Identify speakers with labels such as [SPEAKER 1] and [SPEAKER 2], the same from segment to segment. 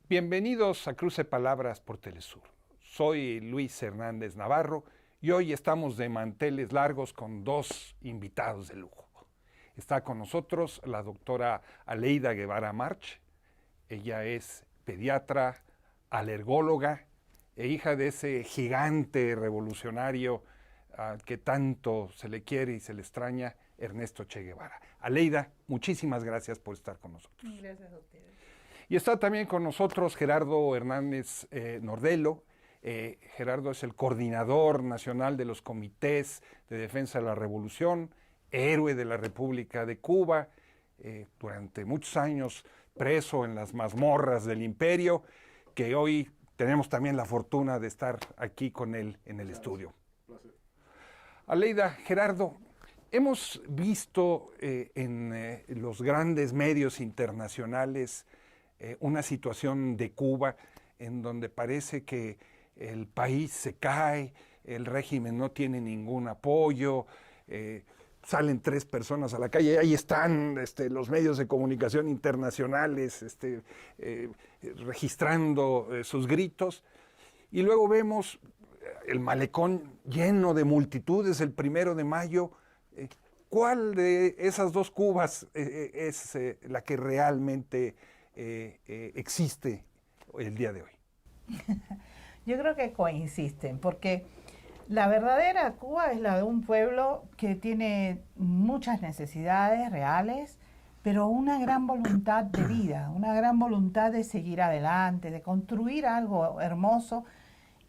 [SPEAKER 1] Bienvenidos a Cruce Palabras por Telesur. Soy Luis Hernández Navarro y hoy estamos de manteles largos con dos invitados de lujo. Está con nosotros la doctora Aleida Guevara March. Ella es pediatra, alergóloga e hija de ese gigante revolucionario que tanto se le quiere y se le extraña, Ernesto Che Guevara. Aleida, muchísimas gracias por estar con nosotros.
[SPEAKER 2] Gracias a ustedes.
[SPEAKER 1] Y está también con nosotros Gerardo Hernández Nordelo. Gerardo es el coordinador nacional de los comités de defensa de la revolución, héroe de la República de Cuba, durante muchos años preso en las mazmorras del imperio, que hoy tenemos también la fortuna de estar aquí con él en el estudio.
[SPEAKER 3] Placer.
[SPEAKER 1] Aleida, Gerardo, hemos visto en los grandes medios internacionales una situación de Cuba en donde parece que el país se cae, el régimen no tiene ningún apoyo, salen 3 personas a la calle, ahí están los medios de comunicación internacionales registrando sus gritos, y luego vemos el malecón lleno de multitudes el 1 de mayo. ¿Cuál de esas dos Cubas es la que realmente existe el día de hoy?
[SPEAKER 2] Yo creo que coinciden, porque la verdadera Cuba es la de un pueblo que tiene muchas necesidades reales, pero una gran voluntad de vida, una gran voluntad de seguir adelante, de construir algo hermoso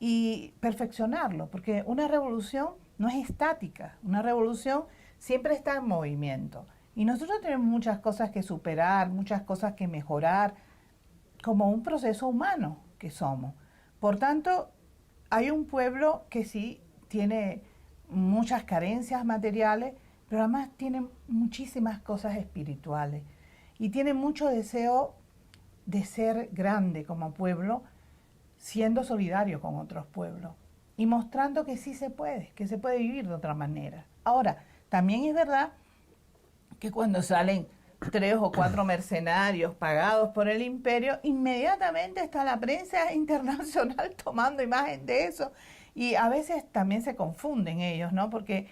[SPEAKER 2] y perfeccionarlo, porque una revolución no es estática, una revolución siempre está en movimiento. Y nosotros tenemos muchas cosas que superar, muchas cosas que mejorar, como un proceso humano que somos. Por tanto, hay un pueblo que sí tiene muchas carencias materiales, pero además tiene muchísimas cosas espirituales. Y tiene mucho deseo de ser grande como pueblo, siendo solidario con otros pueblos. Y mostrando que sí se puede vivir de otra manera. Ahora, también es verdad que cuando salen 3 o 4 mercenarios pagados por el imperio, inmediatamente está la prensa internacional tomando imagen de eso, y a veces también se confunden ellos, ¿no? Porque,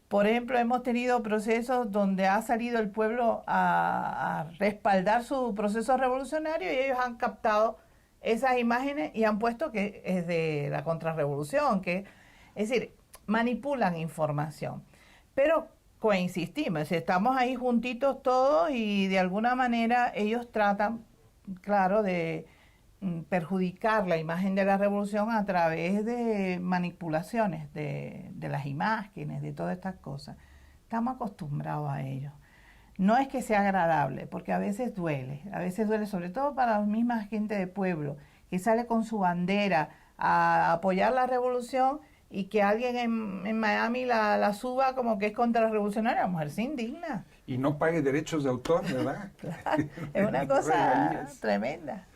[SPEAKER 2] por ejemplo, hemos tenido procesos donde ha salido el pueblo a respaldar su proceso revolucionario y ellos han captado esas imágenes y han puesto que es de la contrarrevolución, es decir, manipulan información. Pero coinsistimos, estamos ahí juntitos todos y de alguna manera ellos tratan, claro, de perjudicar la imagen de la revolución a través de manipulaciones de las imágenes, de todas estas cosas. Estamos acostumbrados a ello. No es que sea agradable, porque a veces duele sobre todo para la misma gente de pueblo, que sale con su bandera a apoyar la revolución y que alguien en Miami la suba como que es contrarrevolucionaria. La mujer se indigna.
[SPEAKER 1] Y no pague derechos de autor, ¿verdad?
[SPEAKER 2] Claro, es una cosa tremenda.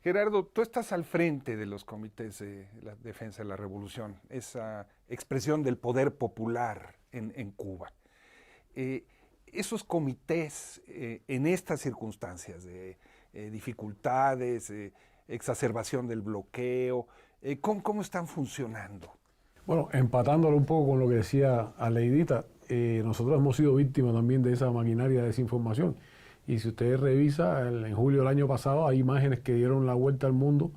[SPEAKER 1] Gerardo, tú estás al frente de los comités de la defensa de la revolución, esa expresión del poder popular en Cuba. Esos comités, en estas circunstancias de dificultades, exacerbación del bloqueo, ¿cómo están funcionando?
[SPEAKER 3] Bueno, empatándolo un poco con lo que decía Aleidita, nosotros hemos sido víctimas también de esa maquinaria de desinformación. Y si usted revisa, en julio del año pasado hay imágenes que dieron la vuelta al mundo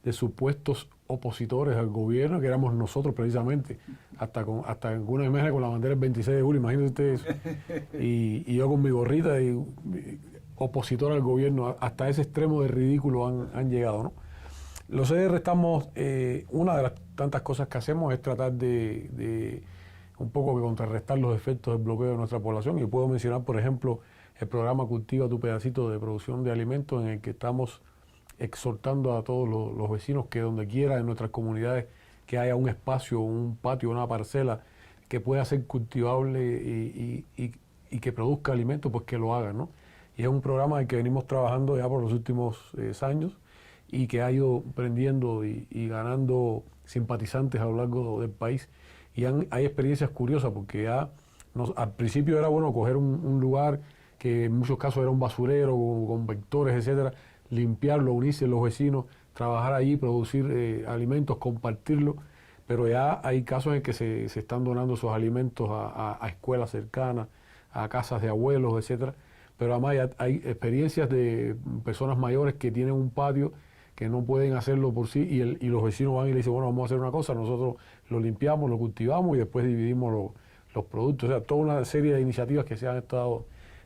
[SPEAKER 3] de supuestos opositores al gobierno, que éramos nosotros precisamente, hasta algunas imágenes con la bandera del 26 de julio, imagínense ustedes eso. Y yo con mi gorrita y opositor al gobierno, hasta ese extremo de ridículo han llegado, ¿no? Los CDR estamos, una de las tantas cosas que hacemos es tratar de un poco que contrarrestar los efectos del bloqueo de nuestra población, y puedo mencionar, por ejemplo, el programa Cultiva tu Pedacito de producción de alimentos, en el que estamos exhortando a todos los vecinos que donde quiera en nuestras comunidades que haya un espacio, un patio, una parcela que pueda ser cultivable y que produzca alimentos, pues que lo hagan, ¿no? Y es un programa en el que venimos trabajando ya por los últimos años y que ha ido prendiendo y ganando simpatizantes a lo largo del país. Y hay experiencias curiosas, porque ya al principio era bueno coger un lugar que en muchos casos era un basurero con vectores, etcétera. limpiarlo, unirse los vecinos, trabajar allí, producir alimentos, compartirlo, pero ya hay casos en que se están donando esos alimentos a escuelas cercanas, a casas de abuelos, etcétera. Pero además hay experiencias de personas mayores que tienen un patio que no pueden hacerlo por sí y los vecinos van y le dicen, bueno, vamos a hacer una cosa, nosotros lo limpiamos, lo cultivamos y después dividimos los productos. O sea, toda una serie de iniciativas que se han estado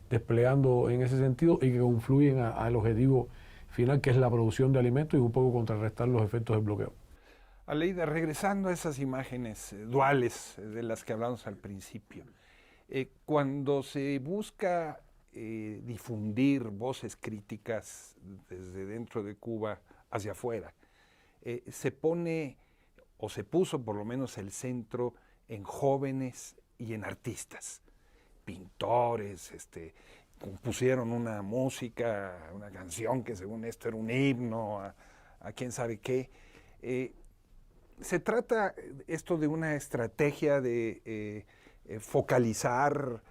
[SPEAKER 3] desplegando en ese sentido y que confluyen al objetivo final, que es la producción de alimentos y un poco contrarrestar los efectos del bloqueo.
[SPEAKER 1] Aleida, regresando a esas imágenes duales de las que hablamos al principio, cuando se busca difundir voces críticas desde dentro de Cuba hacia afuera, se pone o se puso por lo menos el centro en jóvenes y en artistas, pintores, compusieron una música, una canción que según esto era un himno a quién sabe qué. Se trata esto de una estrategia de focalizar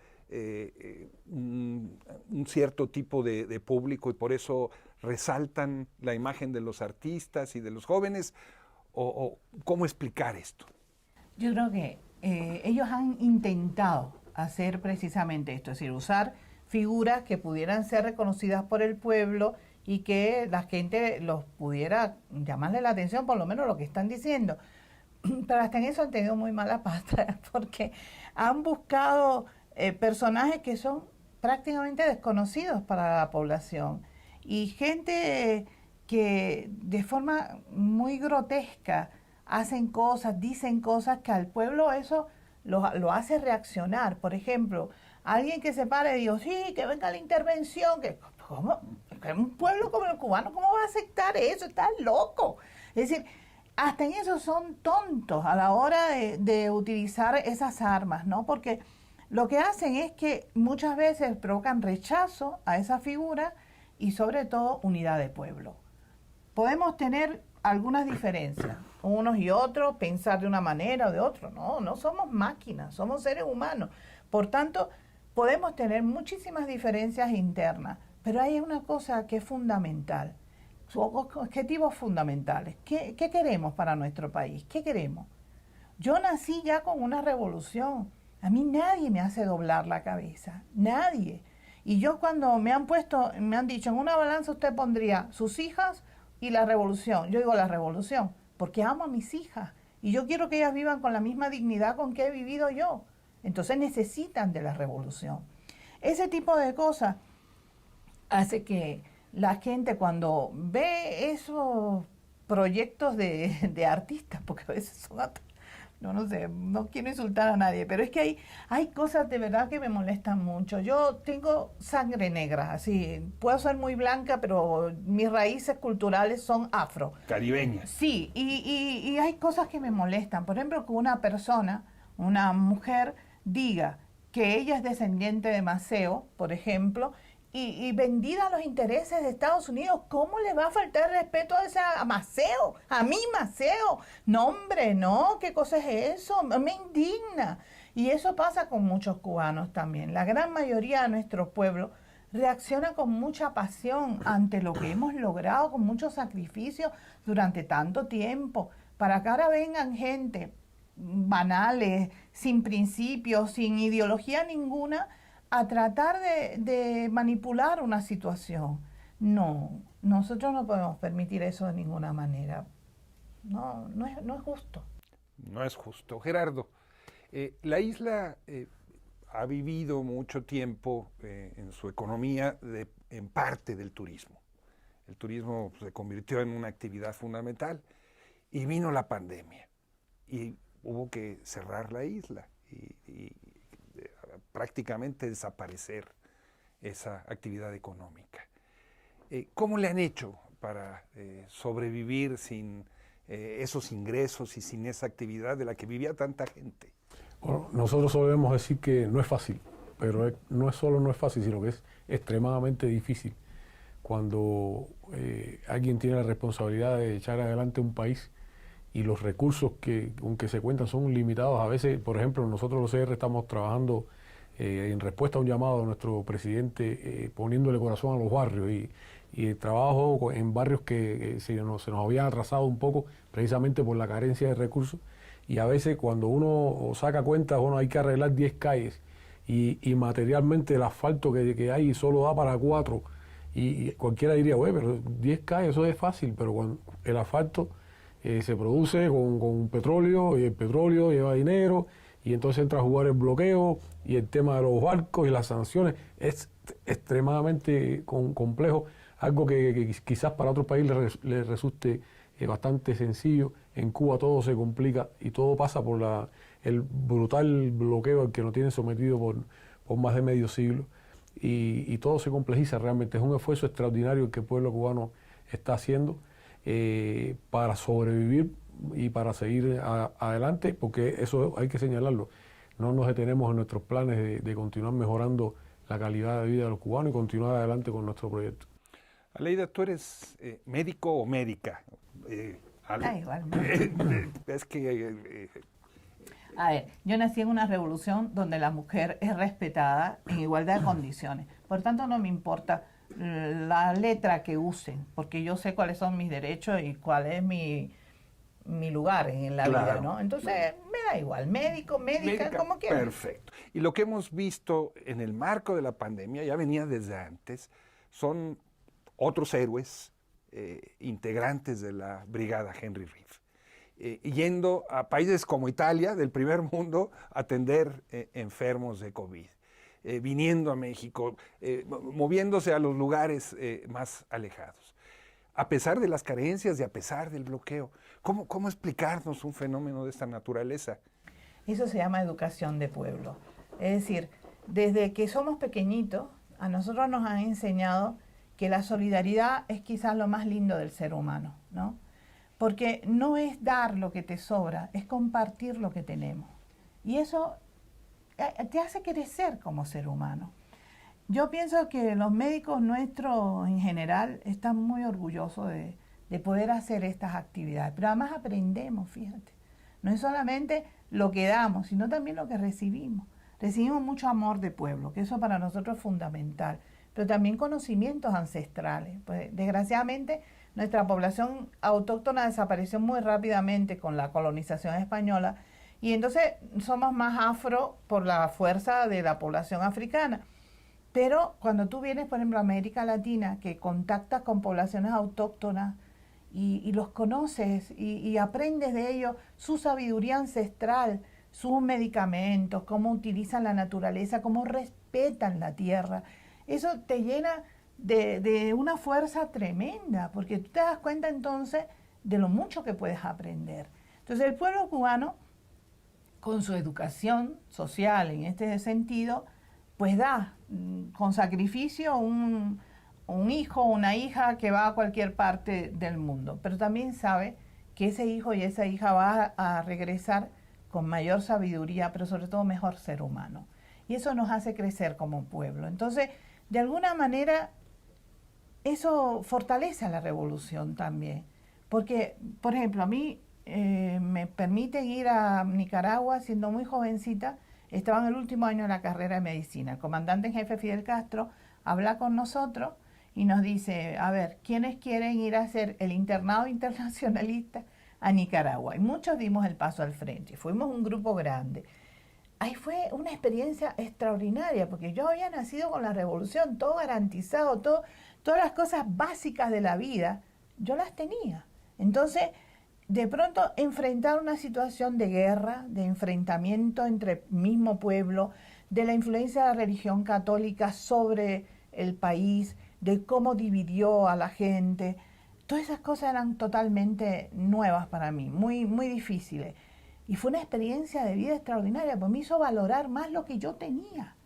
[SPEAKER 1] un cierto tipo de público y por eso resaltan la imagen de los artistas y de los jóvenes, o ¿cómo explicar esto?
[SPEAKER 2] Yo creo que ellos han intentado hacer precisamente esto, es decir, usar figuras que pudieran ser reconocidas por el pueblo y que la gente los pudiera llamarle la atención, por lo menos lo que están diciendo. Pero hasta en eso han tenido muy mala pata, porque han buscado personajes que son prácticamente desconocidos para la población y gente que de forma muy grotesca hacen cosas, dicen cosas que al pueblo eso lo hace reaccionar. Por ejemplo, alguien que se pare y diga, sí, que venga la intervención, que ¿cómo? Un pueblo como el cubano, ¿cómo va a aceptar eso? Está loco. Es decir, hasta en eso son tontos a la hora de utilizar esas armas, ¿no? Porque lo que hacen es que muchas veces provocan rechazo a esa figura y sobre todo unidad de pueblo. Podemos tener algunas diferencias, unos y otros, pensar de una manera o de otra. No somos máquinas, somos seres humanos. Por tanto, podemos tener muchísimas diferencias internas, pero hay una cosa que es fundamental, objetivos fundamentales. ¿Qué queremos para nuestro país? ¿Qué queremos? Yo nací ya con una revolución. A mí nadie me hace doblar la cabeza, nadie. Y yo cuando me han dicho, en una balanza usted pondría sus hijas y la revolución. Yo digo la revolución, porque amo a mis hijas y yo quiero que ellas vivan con la misma dignidad con que he vivido yo. Entonces necesitan de la revolución. Ese tipo de cosas hace que la gente cuando ve esos proyectos de artistas, porque a veces son no sé, no quiero insultar a nadie, pero es que hay cosas de verdad que me molestan mucho. Yo tengo sangre negra, así, puedo ser muy blanca, pero mis raíces culturales son afro.
[SPEAKER 1] Caribeñas.
[SPEAKER 2] Sí, y hay cosas que me molestan. Por ejemplo, que una persona, una mujer, diga que ella es descendiente de Maceo, por ejemplo, y vendida a los intereses de Estados Unidos. ¿Cómo le va a faltar respeto a Maceo? A mí, Maceo. No, hombre, no, ¿qué cosa es eso? Me indigna. Y eso pasa con muchos cubanos también. La gran mayoría de nuestro pueblo reacciona con mucha pasión ante lo que hemos logrado, con mucho sacrificio durante tanto tiempo, para que ahora vengan gente banales, sin principios, sin ideología ninguna, a tratar de manipular una situación. No, nosotros no podemos permitir eso de ninguna manera. No es justo.
[SPEAKER 1] No es justo. Gerardo, la isla ha vivido mucho tiempo en su economía en parte del turismo. El turismo se convirtió en una actividad fundamental y vino la pandemia y hubo que cerrar la isla y prácticamente desaparecer esa actividad económica. ¿Cómo le han hecho para sobrevivir sin esos ingresos y sin esa actividad de la que vivía tanta gente?
[SPEAKER 3] Bueno, nosotros solemos decir que no es fácil, pero no es solo no es fácil, sino que es extremadamente difícil cuando alguien tiene la responsabilidad de echar adelante un país y los recursos con que se cuentan son limitados. A veces, por ejemplo, nosotros los CR estamos trabajando en respuesta a un llamado de nuestro presidente, poniéndole corazón a los barrios y trabajo en barrios que se nos había atrasado un poco precisamente por la carencia de recursos. Y a veces cuando uno saca cuenta, bueno, hay que arreglar 10 calles y materialmente el asfalto que hay solo da para 4. Y cualquiera diría, güey, pero 10 calles, eso es fácil, pero cuando el asfalto se produce con petróleo, y el petróleo lleva dinero, y entonces entra a jugar el bloqueo, y el tema de los barcos y las sanciones es extremadamente complejo, algo que quizás para otros países les resulte bastante sencillo. En Cuba todo se complica y todo pasa por el brutal bloqueo al que nos tienen sometido por más de medio siglo. Y todo se complejiza realmente. Es un esfuerzo extraordinario que el pueblo cubano está haciendo para sobrevivir y para seguir adelante, porque eso hay que señalarlo. No nos detenemos en nuestros planes de continuar mejorando la calidad de vida de los cubanos y continuar adelante con nuestro proyecto.
[SPEAKER 1] Aleida, ¿tú eres médico o médica?
[SPEAKER 2] Igual.
[SPEAKER 1] Es que...
[SPEAKER 2] A ver, yo nací en una revolución donde la mujer es respetada en igualdad de condiciones. Por tanto, no me importa la letra que usen, porque yo sé cuáles son mis derechos y cuál es mi lugar en la vida, ¿no? Entonces, me da igual, médico, médica, como quieras.
[SPEAKER 1] Perfecto. Y lo que hemos visto en el marco de la pandemia, ya venía desde antes, son otros héroes integrantes de la brigada Henry Reeve. Yendo a países como Italia, del primer mundo, a atender enfermos de COVID, viniendo a México, moviéndose a los lugares más alejados. A pesar de las carencias y a pesar del bloqueo, ¿cómo explicarnos un fenómeno de esta naturaleza?
[SPEAKER 2] Eso se llama educación de pueblo. Es decir, desde que somos pequeñitos, a nosotros nos han enseñado que la solidaridad es quizás lo más lindo del ser humano, ¿no? Porque no es dar lo que te sobra, es compartir lo que tenemos. Y eso te hace crecer como ser humano. Yo pienso que los médicos nuestros en general están muy orgullosos de poder hacer estas actividades. Pero además aprendemos, fíjate. No es solamente lo que damos, sino también lo que recibimos. Recibimos mucho amor de pueblo, que eso para nosotros es fundamental. Pero también conocimientos ancestrales. Pues, desgraciadamente, nuestra población autóctona desapareció muy rápidamente con la colonización española y entonces somos más afro por la fuerza de la población africana. Pero cuando tú vienes, por ejemplo, a América Latina, que contactas con poblaciones autóctonas y los conoces y aprendes de ellos su sabiduría ancestral, sus medicamentos, cómo utilizan la naturaleza, cómo respetan la tierra, eso te llena de una fuerza tremenda, porque tú te das cuenta entonces de lo mucho que puedes aprender. Entonces el pueblo cubano, con su educación social en este sentido, pues da con sacrificio un hijo o una hija que va a cualquier parte del mundo, pero también sabe que ese hijo y esa hija va a regresar con mayor sabiduría, pero sobre todo mejor ser humano. Y eso nos hace crecer como pueblo. Entonces, de alguna manera, eso fortalece a la revolución también. Porque, por ejemplo, a mí me permite ir a Nicaragua siendo muy jovencita. Estaba en el último año de la carrera de medicina. El comandante en jefe Fidel Castro habla con nosotros y nos dice, a ver, ¿quiénes quieren ir a hacer el internado internacionalista a Nicaragua? Y muchos dimos el paso al frente. Fuimos un grupo grande. Ahí fue una experiencia extraordinaria, porque yo había nacido con la revolución, todo garantizado, todas las cosas básicas de la vida, yo las tenía. Entonces, de pronto, enfrentar una situación de guerra, de enfrentamiento entre el mismo pueblo, de la influencia de la religión católica sobre el país, de cómo dividió a la gente, todas esas cosas eran totalmente nuevas para mí, muy, muy difíciles. Y fue una experiencia de vida extraordinaria, pues me hizo valorar más lo que yo tenía.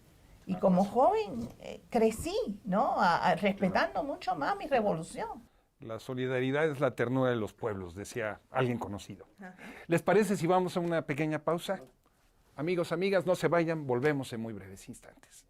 [SPEAKER 2] Y como joven crecí, ¿no? Respetando mucho más mi revolución.
[SPEAKER 1] La solidaridad es la ternura de los pueblos, decía alguien conocido. ¿Les parece si vamos a una pequeña pausa? Amigos, amigas, no se vayan, volvemos en muy breves instantes.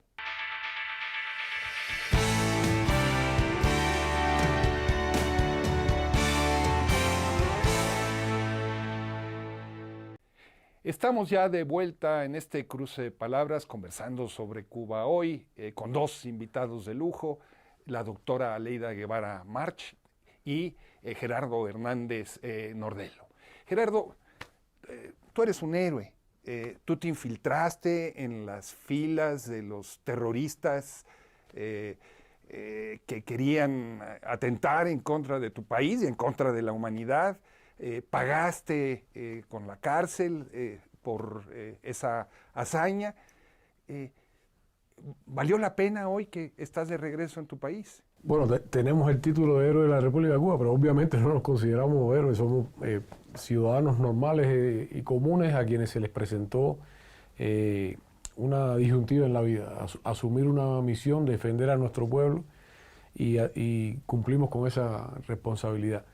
[SPEAKER 1] Estamos ya de vuelta en este cruce de palabras, conversando sobre Cuba hoy, con dos invitados de lujo. la doctora Aleida Guevara March y Gerardo Hernández Nordelo. Gerardo, tú eres un héroe. Tú te infiltraste en las filas de los terroristas que querían atentar en contra de tu país y en contra de la humanidad. Pagaste con la cárcel por esa hazaña. ¿Valió la pena hoy que estás de regreso en tu país?
[SPEAKER 3] Bueno, tenemos el título de héroe de la República de Cuba, pero obviamente no nos consideramos héroes, somos ciudadanos normales y comunes a quienes se les presentó una disyuntiva en la vida, asumir una misión, defender a nuestro pueblo y cumplimos con esa responsabilidad.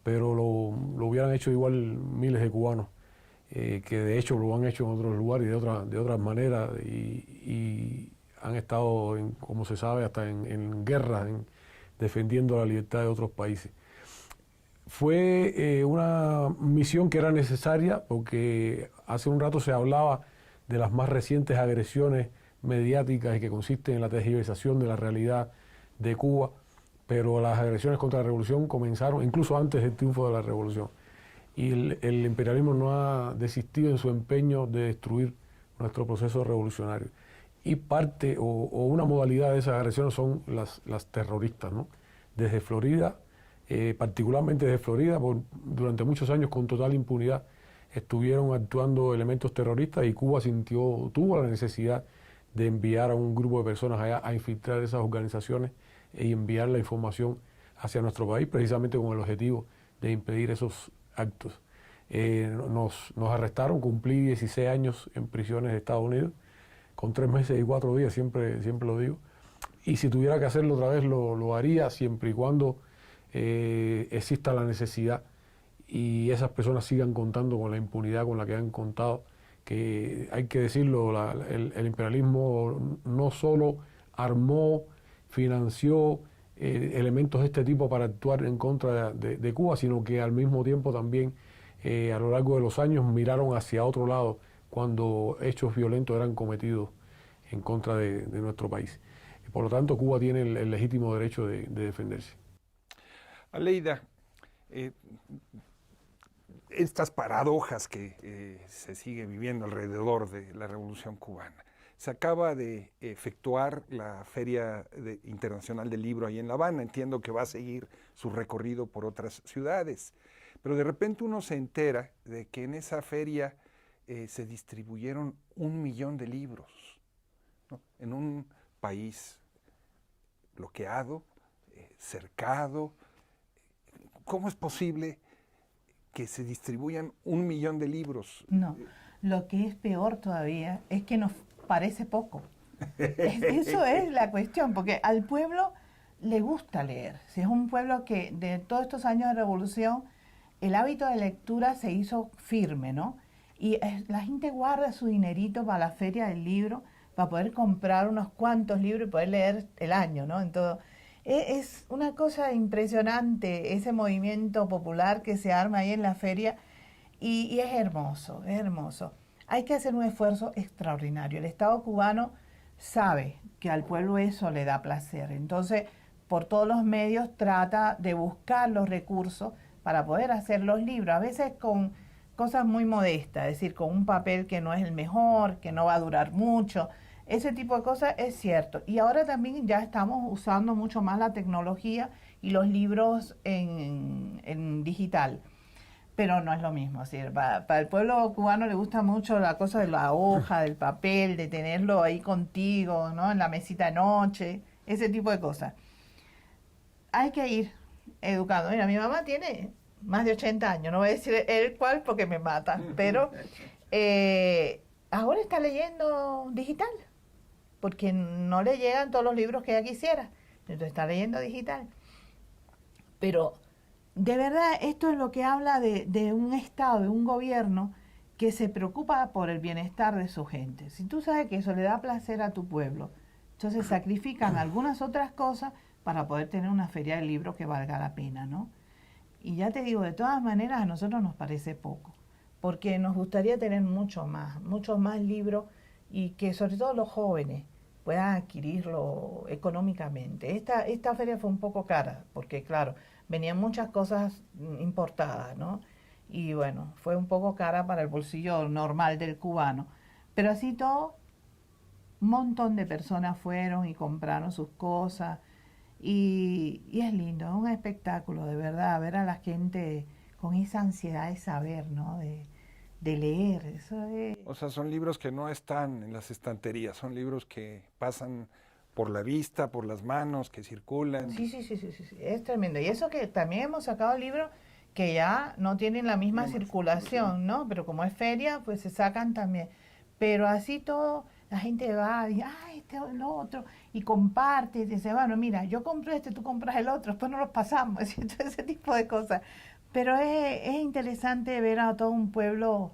[SPEAKER 3] Pero lo hubieran hecho igual miles de cubanos, que de hecho lo han hecho en otros lugares y de otras maneras y han estado, como se sabe, hasta en guerras, defendiendo la libertad de otros países. Fue una misión que era necesaria porque hace un rato se hablaba de las más recientes agresiones mediáticas y que consisten en la tergiversación de la realidad de Cuba, pero las agresiones contra la revolución comenzaron incluso antes del triunfo de la revolución. Y el imperialismo no ha desistido en su empeño de destruir nuestro proceso revolucionario. Y parte o una modalidad de esas agresiones son las terroristas, ¿no? Desde Florida, particularmente desde Florida, durante muchos años con total impunidad estuvieron actuando elementos terroristas y Cuba tuvo la necesidad de enviar a un grupo de personas allá a infiltrar esas organizaciones y enviar la información hacia nuestro país, precisamente con el objetivo de impedir esos actos. Nos arrestaron, cumplí 16 años en prisiones de Estados Unidos, con 3 meses y 4 días, siempre lo digo. Y si tuviera que hacerlo otra vez, lo haría siempre y cuando exista la necesidad y esas personas sigan contando con la impunidad con la que han contado, que hay que decirlo, el imperialismo no solo armó, financió elementos de este tipo para actuar en contra de Cuba, sino que al mismo tiempo también a lo largo de los años miraron hacia otro lado cuando hechos violentos eran cometidos en contra de nuestro país. Por lo tanto, Cuba tiene el legítimo derecho de defenderse.
[SPEAKER 1] Aleida, estas paradojas que se sigue viviendo alrededor de la Revolución Cubana. Se acaba de efectuar la Feria Internacional del Libro ahí en La Habana. Entiendo que va a seguir su recorrido por otras ciudades. Pero de repente uno se entera de que en esa feria se distribuyeron 1 millón de libros, ¿no? En un país bloqueado, cercado. ¿Cómo es posible que se distribuyan 1 millón de libros?
[SPEAKER 2] No, lo que es peor todavía es que nos parece poco. Eso es la cuestión, porque al pueblo le gusta leer. Si es un pueblo que de todos estos años de revolución, el hábito de lectura se hizo firme, ¿no? Y la gente guarda su dinerito para la feria del libro, para poder comprar unos cuantos libros y poder leer el año, ¿no? Entonces, es una cosa impresionante ese movimiento popular que se arma ahí en la feria y es hermoso, es hermoso. Hay que hacer un esfuerzo extraordinario. El Estado cubano sabe que al pueblo eso le da placer. Entonces, por todos los medios trata de buscar los recursos para poder hacer los libros, a veces con cosas muy modestas, es decir, con un papel que no es el mejor, que no va a durar mucho. Ese tipo de cosas es cierto. Y ahora también ya estamos usando mucho más la tecnología y los libros en digital. Pero no es lo mismo. Es decir, para el pueblo cubano le gusta mucho la cosa de la hoja, del papel, de tenerlo ahí contigo, ¿no? En la mesita de noche, ese tipo de cosas. Hay que ir educando. Mira, mi mamá tiene más de 80 años, no voy a decir el cual porque me mata, pero ahora está leyendo digital, porque no le llegan todos los libros que ella quisiera, entonces está leyendo digital. Pero de verdad esto es lo que habla de un Estado, de un gobierno que se preocupa por el bienestar de su gente. Si tú sabes que eso le da placer a tu pueblo, entonces sacrifican algunas otras cosas para poder tener una feria de libros que valga la pena, ¿no? Y ya te digo, de todas maneras a nosotros nos parece poco, porque nos gustaría tener muchos más libros y que sobre todo los jóvenes puedan adquirirlo económicamente. Esta feria fue un poco cara, porque claro, venían muchas cosas importadas, ¿no? Y bueno, fue un poco cara para el bolsillo normal del cubano. Pero así todo, un montón de personas fueron y compraron sus cosas. Y es lindo, es un espectáculo, de verdad, ver a la gente con esa ansiedad de saber, ¿no? De leer. Eso es...
[SPEAKER 1] O sea, son libros que no están en las estanterías, son libros que pasan por la vista, por las manos, que circulan.
[SPEAKER 2] Sí, es tremendo. Y eso que también hemos sacado libros que ya no tienen la misma circulación, ¿no? Pero como es feria, pues se sacan también. Pero así todo, la gente va y, este o lo otro, y comparte, y dice, bueno, mira, yo compro este, tú compras el otro, después nos los pasamos, ese tipo de cosas. Pero es interesante ver a todo un pueblo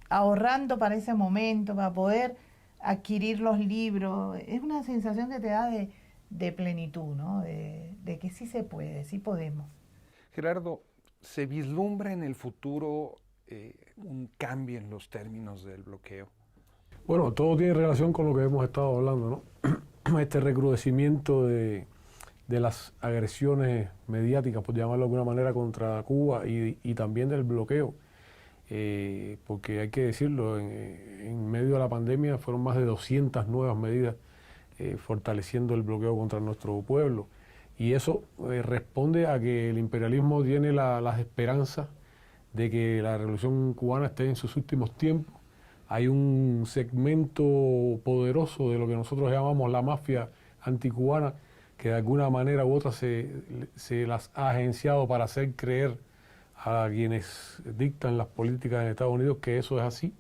[SPEAKER 2] ahorrando para ese momento, para poder adquirir los libros. Es una sensación que te da de plenitud, ¿no? De que sí se puede, sí podemos.
[SPEAKER 1] Gerardo, ¿se vislumbra en el futuro un cambio en los términos del bloqueo?
[SPEAKER 3] Bueno, todo tiene relación con lo que hemos estado hablando, ¿no? Este recrudecimiento de las agresiones mediáticas, por llamarlo de alguna manera, contra Cuba y también del bloqueo. Porque hay que decirlo, en medio de la pandemia fueron más de 200 nuevas medidas fortaleciendo el bloqueo contra nuestro pueblo. Y eso responde a que el imperialismo tiene las esperanzas de que la revolución cubana esté en sus últimos tiempos. Hay un segmento poderoso de lo que nosotros llamamos la mafia anticubana, que de alguna manera u otra se las ha agenciado para hacer creer a quienes dictan las políticas en Estados Unidos que eso es así.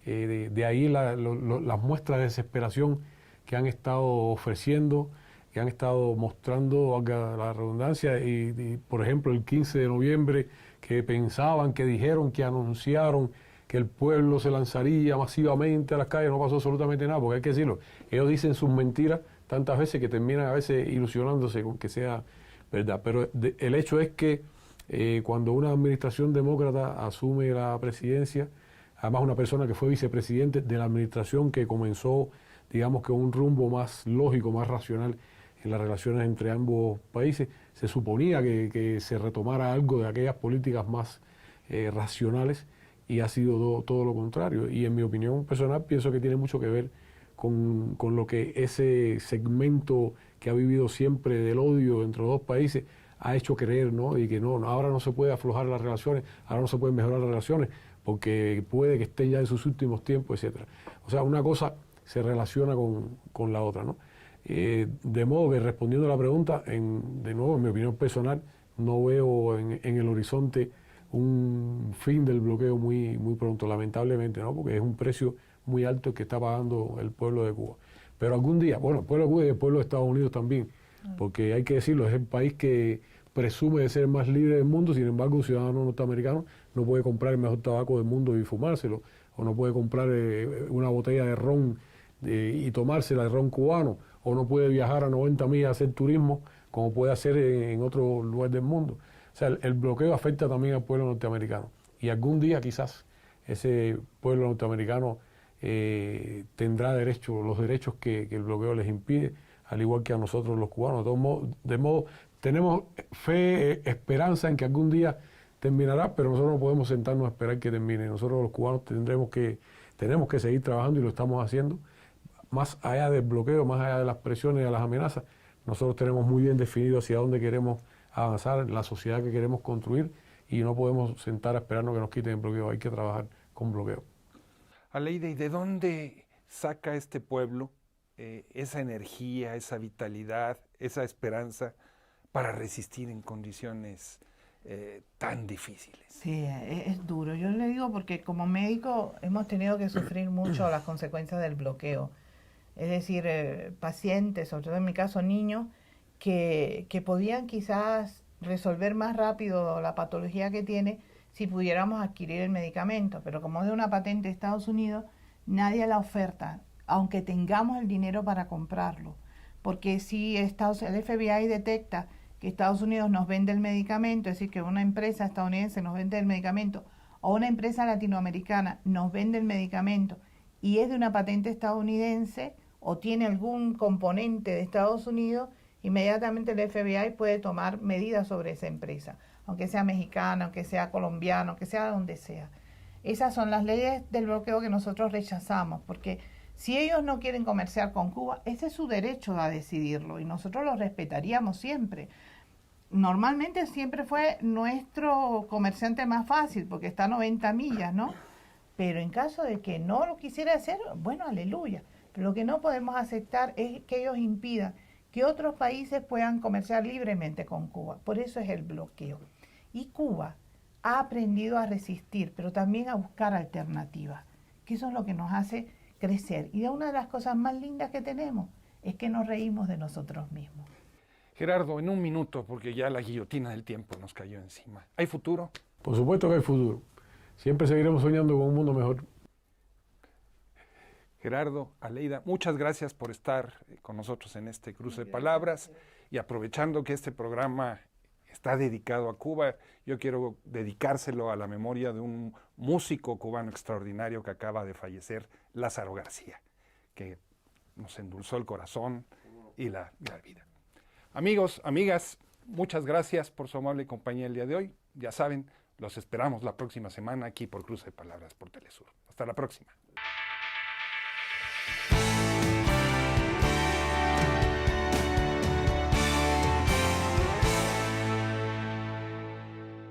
[SPEAKER 3] De ahí las muestras de desesperación que han estado ofreciendo, que han estado mostrando, valga la redundancia, y por ejemplo el 15 de noviembre, que pensaban, que dijeron, que anunciaron que el pueblo se lanzaría masivamente a las calles, no pasó absolutamente nada, porque hay que decirlo, ellos dicen sus mentiras tantas veces que terminan a veces ilusionándose con que sea verdad. Pero el hecho es que cuando una administración demócrata asume la presidencia, además una persona que fue vicepresidente de la administración que comenzó, digamos que un rumbo más lógico, más racional en las relaciones entre ambos países, se suponía que se retomara algo de aquellas políticas más racionales, y ha sido todo lo contrario. Y en mi opinión personal pienso que tiene mucho que ver con lo que ese segmento que ha vivido siempre del odio entre los dos países ha hecho creer, ¿no? Y que no, ahora no se puede aflojar las relaciones, ahora no se pueden mejorar las relaciones, porque puede que estén ya en sus últimos tiempos, etcétera. O sea, una cosa se relaciona con la otra, ¿no? De modo que, respondiendo a la pregunta, de nuevo, en mi opinión personal, no veo en el horizonte un fin del bloqueo muy pronto, lamentablemente, ¿no? Porque es un precio muy alto el que está pagando el pueblo de Cuba. Pero algún día, bueno, el pueblo de Cuba y el pueblo de Estados Unidos también, porque hay que decirlo, es el país que presume de ser el más libre del mundo. Sin embargo, un ciudadano norteamericano no puede comprar el mejor tabaco del mundo y fumárselo, o no puede comprar una botella de ron y tomársela, de ron cubano, o no puede viajar a 90 millas a hacer turismo como puede hacer en otro lugar del mundo. O sea, el bloqueo afecta también al pueblo norteamericano, y algún día quizás ese pueblo norteamericano tendrá los derechos que el bloqueo les impide, al igual que a nosotros los cubanos. De modo, tenemos fe, esperanza en que algún día terminará, pero nosotros no podemos sentarnos a esperar que termine. Nosotros los cubanos tenemos que seguir trabajando, y lo estamos haciendo. Más allá del bloqueo, más allá de las presiones y de las amenazas, nosotros tenemos muy bien definido hacia dónde queremos avanzar, la sociedad que queremos construir, y no podemos sentar a esperarnos que nos quiten el bloqueo. Hay que trabajar con bloqueo.
[SPEAKER 1] Aleida, ¿y de dónde saca este pueblo esa energía, esa vitalidad, esa esperanza para resistir en condiciones tan difíciles?
[SPEAKER 2] Sí, es duro. Yo le digo porque como médico hemos tenido que sufrir mucho las consecuencias del bloqueo. Es decir, pacientes, sobre todo en mi caso niños, que podían quizás resolver más rápido la patología que tiene si pudiéramos adquirir el medicamento, pero como es de una patente de Estados Unidos, nadie la oferta, aunque tengamos el dinero para comprarlo, porque si el FBI detecta que Estados Unidos nos vende el medicamento, es decir, que una empresa estadounidense nos vende el medicamento, o una empresa latinoamericana nos vende el medicamento, y es de una patente estadounidense o tiene algún componente de Estados Unidos, inmediatamente el FBI puede tomar medidas sobre esa empresa, aunque sea mexicana, aunque sea colombiana, aunque sea donde sea. Esas son las leyes del bloqueo que nosotros rechazamos, porque si ellos no quieren comerciar con Cuba, ese es su derecho a decidirlo y nosotros lo respetaríamos siempre. Normalmente siempre fue nuestro comerciante más fácil porque está a 90 millas, ¿no? Pero en caso de que no lo quisiera hacer, bueno, aleluya. Pero lo que no podemos aceptar es que ellos impidan que otros países puedan comerciar libremente con Cuba. Por eso es el bloqueo. Y Cuba ha aprendido a resistir, pero también a buscar alternativas, que eso es lo que nos hace crecer. Y una de las cosas más lindas que tenemos es que nos reímos de nosotros mismos.
[SPEAKER 1] Gerardo, en un minuto, porque ya la guillotina del tiempo nos cayó encima. ¿Hay futuro?
[SPEAKER 3] Por supuesto que hay futuro. Siempre seguiremos soñando con un mundo mejor.
[SPEAKER 1] Gerardo, Aleida, muchas gracias por estar con nosotros en este cruce de palabras y aprovechando que este programa está dedicado a Cuba, yo quiero dedicárselo a la memoria de un músico cubano extraordinario que acaba de fallecer, Lázaro García, que nos endulzó el corazón y la vida. Amigos, amigas, muchas gracias por su amable compañía el día de hoy. Ya saben, los esperamos la próxima semana aquí por Cruce de Palabras por Telesur. Hasta la próxima.